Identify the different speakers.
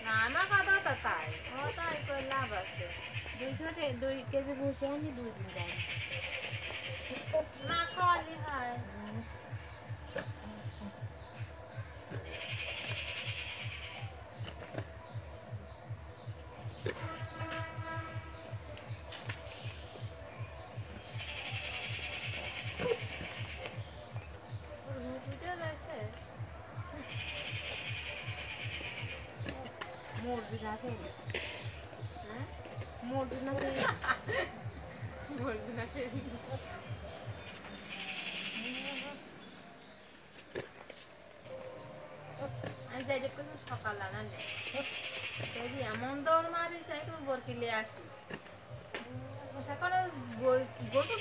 Speaker 1: নানা কথা তো তাই ও তাই করে লাভ আছে
Speaker 2: 2 কেজি ভুসি আনি 2 দিন যায়
Speaker 1: না খাওয়ালি হয়
Speaker 2: মুরগি না খেয়ে মুরগি না খেয়ে
Speaker 1: আমি যাই দেখো সকাল আনা নেই এমন দৌড় মারিস একটু বরকিলে আসি সকালে গোসল